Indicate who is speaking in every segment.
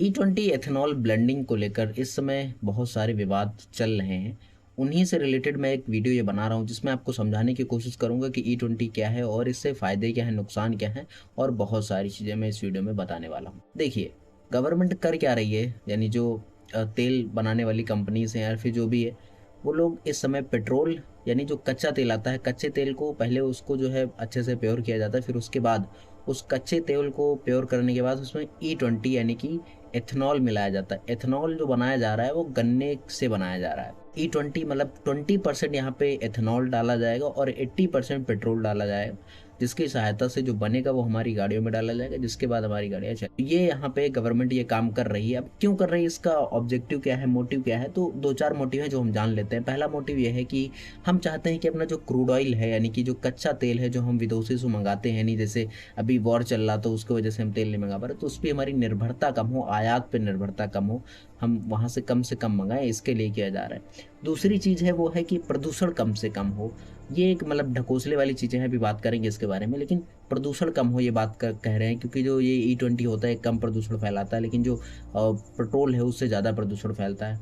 Speaker 1: E20 ethanol blending को लेकर इस समय बहुत सारे विवाद चल रहे हैं। उन्हीं से रिलेटेड मैं एक वीडियो ये बना रहा हूँ जिसमें आपको समझाने की कोशिश करूँगा कि E20 क्या है और इससे फ़ायदे क्या हैं, नुकसान क्या हैं और बहुत सारी चीज़ें मैं इस वीडियो में बताने वाला हूँ। देखिए, गवर्नमेंट कर क्या रही है, यानी जो तेल बनाने वाली कंपनीज़ हैं या फिर जो भी है, वो लोग इस समय पेट्रोल यानी जो कच्चा तेल आता है, कच्चे तेल को पहले उसको जो है अच्छे से प्योर किया जाता है, फिर उसके बाद उस कच्चे तेल को प्योर करने के बाद उसमें E20 यानी कि एथेनॉल मिलाया जाता है। एथेनॉल जो बनाया जा रहा है वो गन्ने से बनाया जा रहा है। E20 मतलब 20% यहाँ पे एथेनॉल डाला जाएगा और 80% पेट्रोल डाला जाएगा, जिसकी सहायता से जो बनेगा वो हमारी गाड़ियों में डाला जाएगा, जिसके बाद हमारी गाड़ियाँ चल। ये यहाँ पे गवर्नमेंट ये काम कर रही है। अब क्यों कर रही है, इसका ऑब्जेक्टिव क्या है, मोटिव क्या है? तो दो चार मोटिव है जो हम जान लेते हैं। पहला मोटिव ये है कि हम चाहते हैं कि अपना जो क्रूड ऑयल है यानी कि जो कच्चा तेल है जो हम विदेशों से मंगाते हैं, नहीं जैसे अभी वॉर चल रहा तो उसकी वजह से हम तेल नहीं मंगा पा रहे, तो उस पर हमारी निर्भरता कम हो, आयात पे निर्भरता कम हो, हम वहाँ से कम मंगाएं, इसके लिए किया जा रहा है। दूसरी चीज़ है वो है कि प्रदूषण कम से कम हो। ये एक मतलब ढकोसले वाली चीज़ें हैं, अभी बात करेंगे इसके बारे में, लेकिन प्रदूषण कम हो ये बात कह रहे हैं, क्योंकि जो ये E20 होता है कम प्रदूषण फैलाता है, लेकिन जो पेट्रोल है उससे ज़्यादा प्रदूषण फैलता है।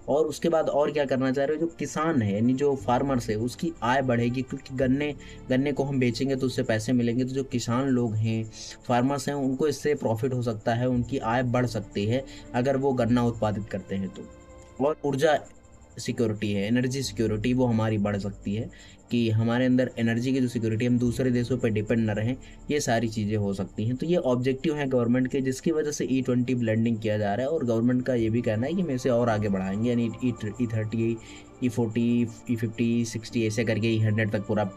Speaker 1: और उसके बाद और क्या करना चाह रहे हो, जो किसान है यानी जो फार्मर्स है उसकी आय बढ़ेगी, क्योंकि गन्ने गन्ने को हम बेचेंगे तो उससे पैसे मिलेंगे, तो जो किसान लोग हैं, फार्मर्स हैं, उनको इससे प्रॉफिट हो सकता है, उनकी आय बढ़ सकती है अगर वो गन्ना उत्पादित करते हैं तो। और ऊर्जा सिक्योरिटी है, एनर्जी सिक्योरिटी, वो हमारी बढ़ सकती है कि हमारे अंदर एनर्जी की जो सिक्योरिटी, हम दूसरे देशों पर डिपेंड न रहें, ये सारी चीज़ें हो सकती हैं। तो ये ऑब्जेक्टिव है गवर्नमेंट के, जिसकी वजह से E20 ब्लेंडिंग किया जा रहा है। और गवर्नमेंट का ये भी कहना है कि हम इसे और आगे बढ़ाएंगे, यानी E30 E40 E50 60 ऐसे करके E100 तक पूरा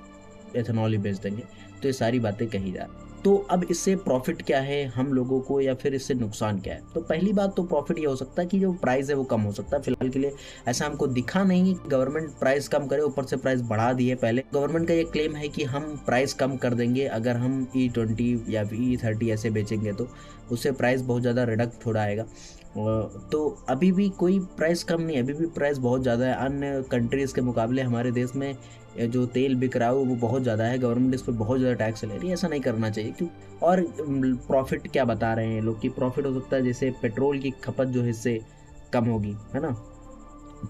Speaker 1: एथेनॉल ही बेच देंगे। तो ये सारी बातें कही जा रही। तो अब इससे प्रॉफिट क्या है हम लोगों को, या फिर इससे नुकसान क्या है? तो पहली बात तो प्रॉफिट ये हो सकता है कि जो प्राइस है वो कम हो सकता है। फिलहाल के लिए ऐसा हमको दिखा नहीं कि गवर्नमेंट प्राइस कम करे, ऊपर से प्राइस बढ़ा दिए। पहले गवर्नमेंट का ये क्लेम है कि हम प्राइस कम कर देंगे अगर हम E20 या E30 ऐसे बेचेंगे, तो उससे प्राइस बहुत ज़्यादा रिडक्ट हो आएगा। तो अभी भी कोई प्राइस कम नहीं है, अभी भी प्राइस बहुत ज़्यादा है। अन्य कंट्रीज़ के मुकाबले हमारे देश में जो तेल बिक रहा है वो बहुत ज़्यादा है। गवर्नमेंट इस पर बहुत ज़्यादा टैक्स ले रही है, ऐसा नहीं करना चाहिए। क्यों? और प्रॉफिट क्या बता रहे हैं लोग कि प्रॉफिट हो सकता है जैसे पेट्रोल की खपत जो है इससे कम होगी, है ना,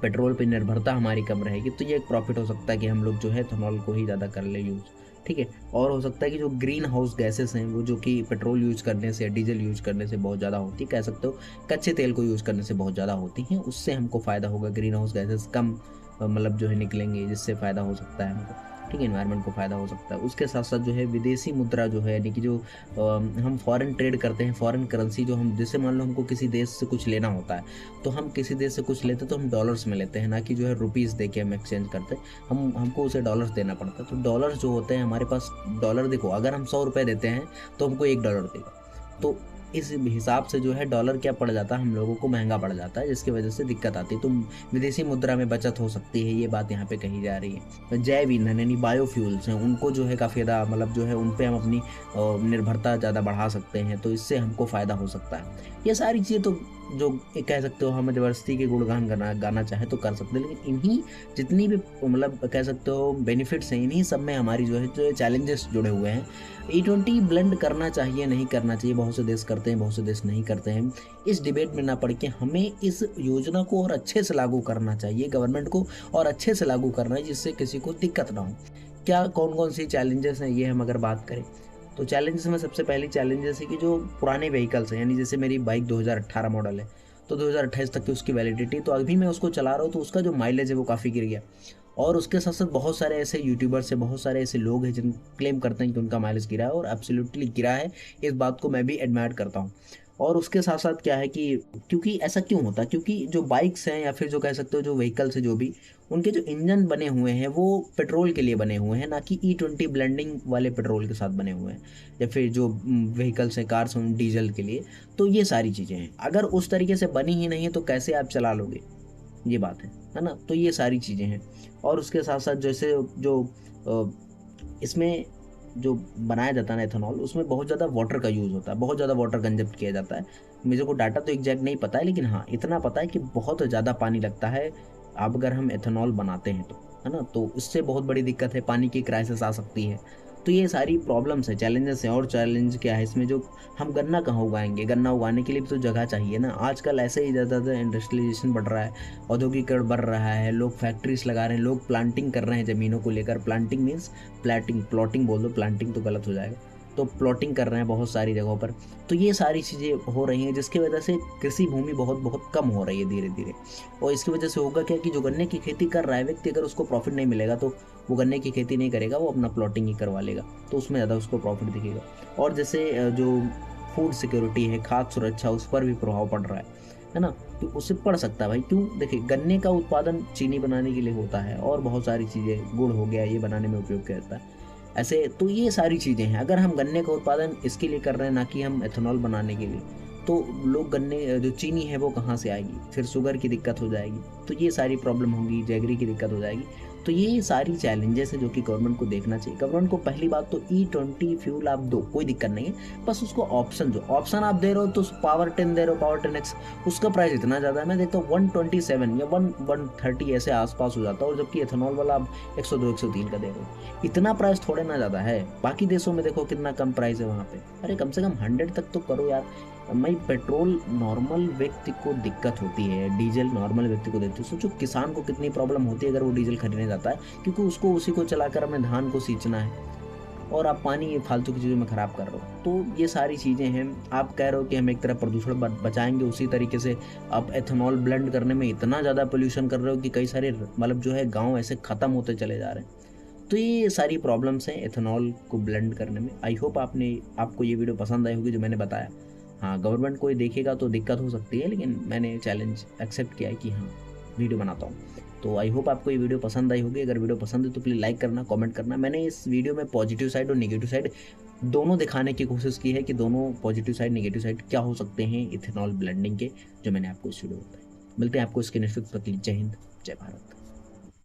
Speaker 1: पेट्रोल पे निर्भरता हमारी कम रहेगी, तो ये एक प्रॉफिट हो सकता है कि हम लोग जो है एथेनॉल को ही ज़्यादा कर ले यूज़। ठीक है। और हो सकता है कि जो ग्रीन हाउस गैसेस हैं वो जो कि पेट्रोल यूज़ करने से, डीजल यूज़ करने से बहुत ज़्यादा होती है, कह सकते हो कच्चे तेल को यूज़ करने से बहुत ज़्यादा होती हैं, उससे हमको फ़ायदा होगा। ग्रीन हाउस गैसेस कम मतलब जो है निकलेंगे, जिससे फ़ायदा हो सकता है हमको। ठीक है, एनवायरनमेंट को फ़ायदा हो सकता है। उसके साथ साथ जो है विदेशी मुद्रा जो है, यानी कि जो हम फॉरेन ट्रेड करते हैं, फॉरेन करेंसी जो हम, जैसे मान लो हमको किसी देश से कुछ लेना होता है, तो हम किसी देश से कुछ लेते हैं तो हम डॉलर्स में लेते हैं, ना कि जो है रुपीज़ दे के हम एक्सचेंज करते हैं। हमको उसे डॉलर्स देना पड़ता है। तो डॉलर्स जो होते हैं हमारे पास, डॉलर देखो, अगर हम 100 रुपये देते हैं तो हमको $1 देगा। तो इस हिसाब से जो है डॉलर क्या पड़ जाता है, हम लोगों को महंगा पड़ जाता है, जिसकी वजह से दिक्कत आती है। तो विदेशी मुद्रा में बचत हो सकती है, ये बात यहाँ पे कही जा रही है। जैव ईंधन यानी बायोफ्यूल्स हैं, उनको जो है काफ़ी ज़्यादा मतलब जो है उन पे हम अपनी निर्भरता ज़्यादा बढ़ा सकते हैं, तो इससे हमको फ़ायदा हो सकता है। ये सारी चीज़ें तो जो कह सकते हो हम यूनिवर्सिटी के गुणगान गाना चाहे तो कर सकते हैं, लेकिन इन्हीं जितनी भी मतलब कह सकते हो बेनिफिट्स हैं, इन्हीं सब में हमारी जो चैलेंजेस जुड़े हुए हैं। E20 ब्लेंड करना चाहिए, नहीं करना चाहिए, बहुत से देश करते हैं, बहुत से देश नहीं करते हैं। इस डिबेट में ना पड़ के हमें इस योजना को और अच्छे से लागू करना चाहिए, गवर्नमेंट को और अच्छे से लागू करना है, जिससे किसी को दिक्कत ना हो। क्या कौन कौन सी चैलेंजेस हैं, ये हम अगर बात करें तो चैलेंजेस में सबसे पहली चैलेंजेस है कि जो पुराने व्हीकल्स हैं, यानी जैसे मेरी बाइक 2018 मॉडल है, तो 2028 तक की उसकी वैलिडिटी, तो अभी मैं उसको चला रहा हूँ तो उसका जो माइलेज है वो काफ़ी गिर गया। और उसके साथ साथ बहुत सारे ऐसे यूट्यूबर्स हैं, बहुत सारे ऐसे लोग हैं जिन क्लेम करते हैं कि उनका माइलेज गिरा है, और एब्सोल्युटली गिरा है। इस बात को मैं भी एडमायर करता हूँ। और उसके साथ साथ क्या है कि क्योंकि ऐसा क्यों होता है, क्योंकि जो बाइक्स हैं या फिर जो कह सकते हो जो व्हीकल्स है, जो भी उनके जो इंजन बने हुए हैं वो पेट्रोल के लिए बने हुए हैं, ना कि E20 ब्लेंडिंग वाले पेट्रोल के साथ बने हुए हैं, या फिर जो व्हीकल्स हैं, कार्स हैं, डीजल के लिए। तो ये सारी चीज़ें हैं, अगर उस तरीके से बनी ही नहीं है तो कैसे आप चला लोगे, ये बात है ना। तो ये सारी चीज़ें हैं। और उसके साथ साथ जैसे जो इसमें जो बनाया जाता है ना एथेनॉल, उसमें बहुत ज़्यादा वाटर का यूज़ होता है, बहुत ज़्यादा वाटर कंजप्ट किया जाता है। मुझे को डाटा तो एग्जैक्ट नहीं पता है, लेकिन हाँ इतना पता है कि बहुत ज़्यादा पानी लगता है अब अगर हम एथेनॉल बनाते हैं तो, है ना। तो इससे बहुत बड़ी दिक्कत है, पानी की क्राइसिस आ सकती है। तो ये सारी प्रॉब्लम्स है, चैलेंजेस हैं। और चैलेंज क्या है इसमें, जो हम गन्ना कहाँ उगाएंगे, गन्ना उगाने के लिए भी तो जगह चाहिए ना। आजकल ऐसे ही ज़्यादा इंडस्ट्रियलाइजेशन बढ़ रहा है, औद्योगिकरण बढ़ रहा है, लोग फैक्ट्रीज लगा रहे हैं, लोग प्लांटिंग कर रहे हैं ज़मीनों को लेकर। प्लांटिंग मीन्स प्लैटिंग, प्लॉटिंग बोल दो, प्लांटिंग तो गलत हो जाएगा। तो प्लॉटिंग कर रहे हैं बहुत सारी जगहों पर। तो ये सारी चीज़ें हो रही हैं जिसकी वजह से कृषि भूमि बहुत बहुत कम हो रही है धीरे धीरे। और इसकी वजह से होगा क्या कि जो गन्ने की खेती कर रहा है व्यक्ति, अगर उसको प्रॉफिट नहीं मिलेगा तो वो गन्ने की खेती नहीं करेगा, वो अपना प्लॉटिंग ही करवा लेगा, तो उसमें ज़्यादा उसको प्रॉफिट दिखेगा। और जैसे जो फूड सिक्योरिटी है, खाद्य सुरक्षा, उस पर भी प्रभाव पड़ रहा है ना। तो उससे पड़ सकता है भाई। क्यों, देखिए गन्ने का उत्पादन चीनी बनाने के लिए होता है और बहुत सारी चीज़ें, गुड़ हो गया, ये बनाने में उपयोग किया जाता है ऐसे। तो ये सारी चीज़ें हैं। अगर हम गन्ने का उत्पादन इसके लिए कर रहे हैं, ना कि हम एथेनॉल बनाने के लिए, तो लोग गन्ने जो चीनी है वो कहाँ से आएगी, फिर शुगर की दिक्कत हो जाएगी, तो ये सारी प्रॉब्लम होगी, जैगरी की दिक्कत हो जाएगी। तो ये सारी चैलेंजेस है जो कि गवर्नमेंट को देखना चाहिए। गवर्नमेंट को पहली बात तो E20 फ्यूल आप दो, कोई दिक्कत नहीं है, बस उसको ऑप्शन, जो ऑप्शन आप दे रहे हो, तो पावर 10 दे रहे हो, पावर 10X, उसका प्राइस इतना ज़्यादा है। मैं देखता हूँ 127 या 130 ऐसे आसपास हो जाता है, और जबकि एथेनॉल वाला आप 102 103 का दे रहे हो। इतना प्राइस थोड़े ना ज़्यादा है। बाकी देशों में देखो कितना कम प्राइस है वहाँ पे। अरे कम से कम 100 तक तो करो यार। भाई पेट्रोल नॉर्मल व्यक्ति को दिक्कत होती है, डीजल नॉर्मल व्यक्ति को देती है। सोचो किसान को कितनी प्रॉब्लम होती है अगर वो डीजल खरीदने जाता है, क्योंकि उसको उसी को चलाकर अपने धान को सींचना है, और आप पानी फालतू की चीज़ों में ख़राब कर रहे हो। तो ये सारी चीज़ें हैं। आप कह रहे हो कि हम एक तरफ प्रदूषण बचाएंगे, उसी तरीके से आप एथेनॉल ब्लेंड करने में इतना ज़्यादा पोल्यूशन कर रहे हो कि कई सारे मतलब जो है गाँव ऐसे ख़त्म होते चले जा रहे हैं। तो ये सारी प्रॉब्लम्स हैं एथेनॉल को ब्लेंड करने में। आई होप आपको ये वीडियो पसंद आई होगी जो मैंने बताया। हाँ, गवर्नमेंट कोई देखेगा तो दिक्कत हो सकती है, लेकिन मैंने चैलेंज एक्सेप्ट किया है कि हाँ वीडियो बनाता हूँ। तो आई होप आपको ये वीडियो पसंद आई होगी। अगर वीडियो पसंद है तो प्लीज़ लाइक करना, कमेंट करना। मैंने इस वीडियो में पॉजिटिव साइड और नेगेटिव साइड दोनों दिखाने की कोशिश की है कि दोनों पॉजिटिव साइड नेगेटिव साइड क्या हो सकते हैं इथेनॉल ब्लेंडिंग के, जो मैंने आपको इस वीडियो में बताया। मिलते हैं आपको इसके नेक्स्ट वीडियो। जय हिंद, जय भारत।